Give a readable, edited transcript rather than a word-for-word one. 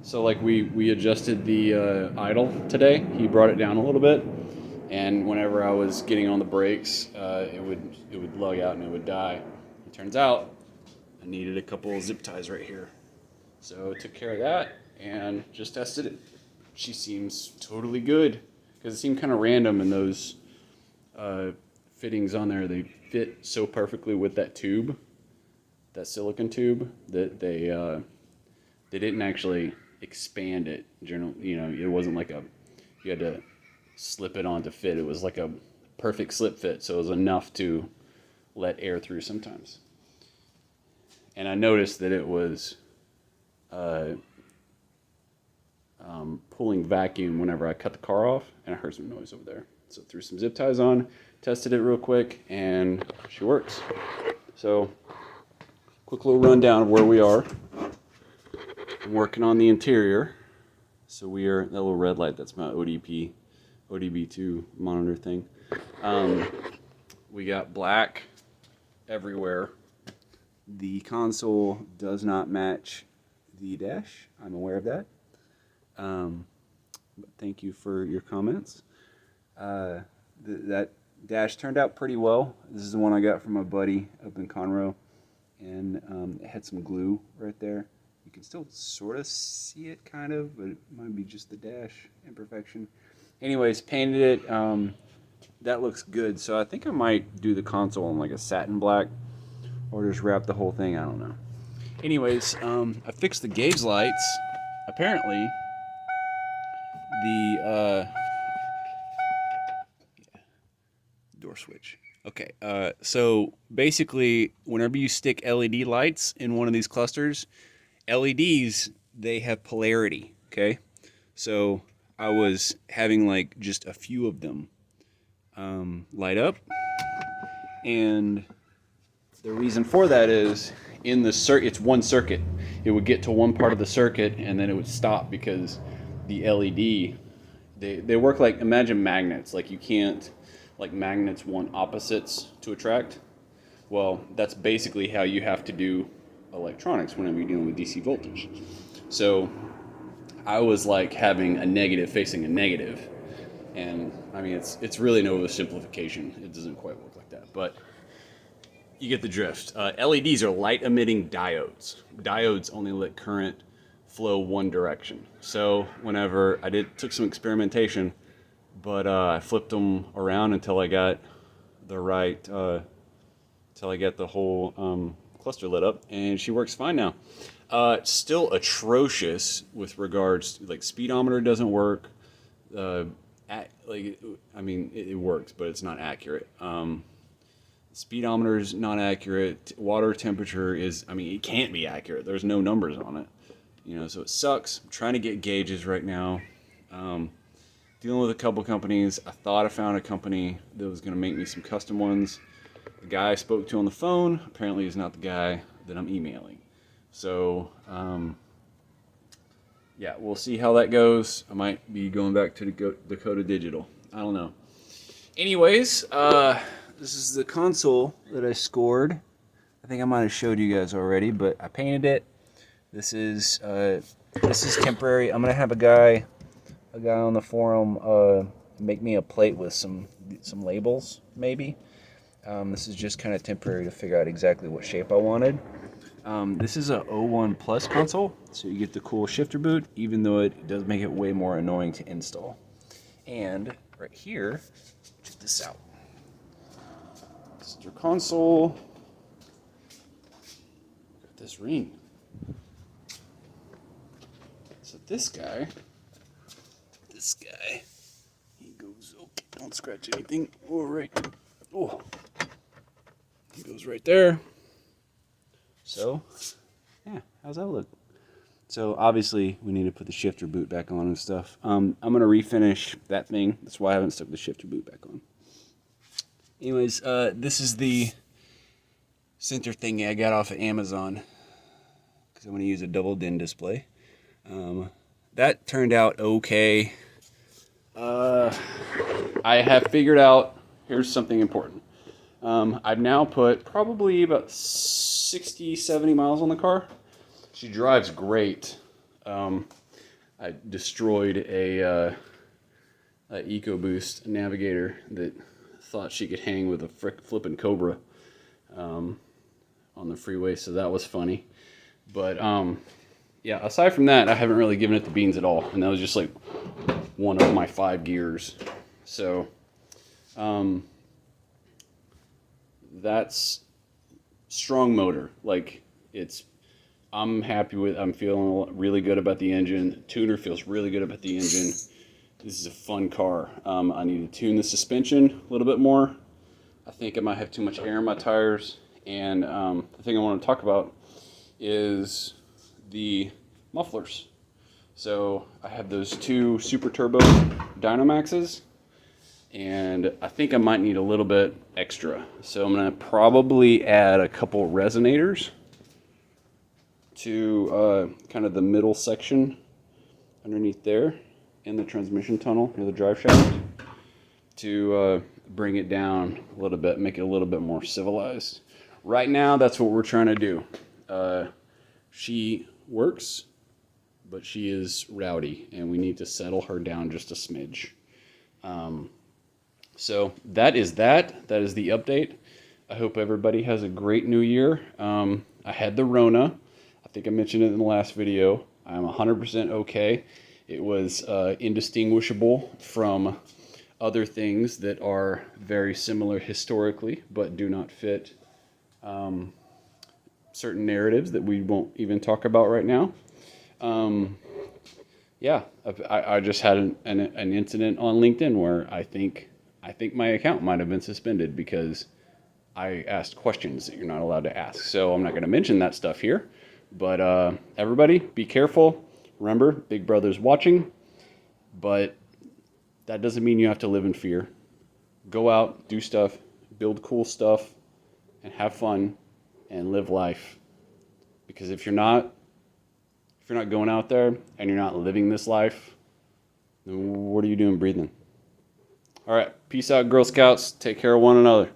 So like we adjusted the idle today. He brought it down a little bit, and whenever I was getting on the brakes, it would lug out and it would die. It turns out I needed a couple of zip ties right here, so I took care of that and just tested it. She seems totally good because it seemed kind of random in those uh, fittings on there. They fit so perfectly with that tube, that silicone tube, that they didn't actually expand it. It wasn't like you had to slip it on to fit. It was like a perfect slip fit, so it was enough to let air through sometimes. And I noticed that it was uh, pulling vacuum whenever I cut the car off, and I heard some noise over there. So threw some zip ties on, tested it real quick, and she works. So quick little rundown of where we are. I'm working on the interior. So we are, that little red light, that's my ODB2 monitor thing. We got black everywhere. The console does not match the dash. I'm aware of that. But thank you for your comments. That dash turned out pretty well. This is the one I got from my buddy up in Conroe, and it had some glue right there. You can still sort of see it, kind of, but it might be just the dash imperfection. Anyways, painted it. That looks good. So I think I might do the console in like a satin black, or just wrap the whole thing. I don't know. Anyways, I fixed the gauge lights. Apparently, the door switch. Okay, so basically, whenever you stick LED lights in one of these clusters, LEDs, they have polarity, okay? So I was having like just a few of them light up, and the reason for that is in the it's one circuit. It would get to one part of the circuit and then it would stop because the LED, they work like, imagine magnets. Like you can't, like magnets want opposites to attract. Well, that's basically how you have to do electronics whenever you're dealing with DC voltage. So I was like having a negative facing a negative, and I mean it's really an oversimplification. It doesn't quite work like that, but you get the drift. LEDs are light emitting diodes. Diodes only let current flow one direction. So whenever took some experimentation, but I flipped them around until I got the right, till I got the whole cluster lit up, and she works fine now. Still atrocious with regards to, like, speedometer doesn't work. It works, but it's not accurate. Speedometer is not accurate. Water temperature is, it can't be accurate. There's no numbers on it. So it sucks. I'm trying to get gauges right now. Dealing with a couple companies. I thought I found a company that was going to make me some custom ones. The guy I spoke to on the phone apparently is not the guy that I'm emailing. So, yeah, we'll see how that goes. I might be going back to Dakota Digital. I don't know. Anyways, this is the console that I scored. I think I might have showed you guys already, but I painted it. This is temporary. I'm gonna have a guy on the forum make me a plate with some labels, maybe. This is just kind of temporary to figure out exactly what shape I wanted. This is a 01 Plus console, so you get the cool shifter boot, even though it does make it way more annoying to install. And right here, check this out. This is your console. Got this ring. So this guy, he goes, okay, don't scratch anything. Oh, he goes right there. So, yeah, how's that look? So obviously we need to put the shifter boot back on and stuff. I'm gonna refinish that thing. That's why I haven't stuck the shifter boot back on. Anyways, this is the center thingy I got off of Amazon because I'm gonna use a double DIN display. That turned out okay. I have figured out, here's something important. I've now put probably about 60, 70 miles on the car. She drives great. I destroyed a EcoBoost navigator that thought she could hang with a flipping Cobra on the freeway, so that was funny. But yeah, aside from that, I haven't really given it the beans at all, and that was just like one of my 5 gears. So that's strong motor. Like, I'm happy with. I'm feeling really good about the engine. The tuner feels really good about the engine. This is a fun car. I need to tune the suspension a little bit more. I think I might have too much air in my tires. And the thing I want to talk about is the mufflers. So I have those 2 Super Turbo Dynamaxes, and I think I might need a little bit extra. So I'm going to probably add a couple resonators to kind of the middle section underneath there in the transmission tunnel near the drive shaft to bring it down a little bit, make it a little bit more civilized. Right now, that's what we're trying to do. She works, but she is rowdy, and we need to settle her down just a smidge. So that is that. That is the update. I hope everybody has a great new year. I had the Rona. I think I mentioned it in the last video. I'm 100% okay. It was indistinguishable from other things that are very similar historically, but do not fit certain narratives that we won't even talk about right now. Yeah, I just had an incident on LinkedIn where I think my account might have been suspended because I asked questions that you're not allowed to ask. So I'm not going to mention that stuff here. But everybody, be careful. Remember, Big Brother's watching. But that doesn't mean you have to live in fear. Go out, do stuff, build cool stuff, and have fun, and live life. Because if you're not going out there and you're not living this life, then what are you doing breathing? All right, peace out, Girl Scouts. Take care of one another.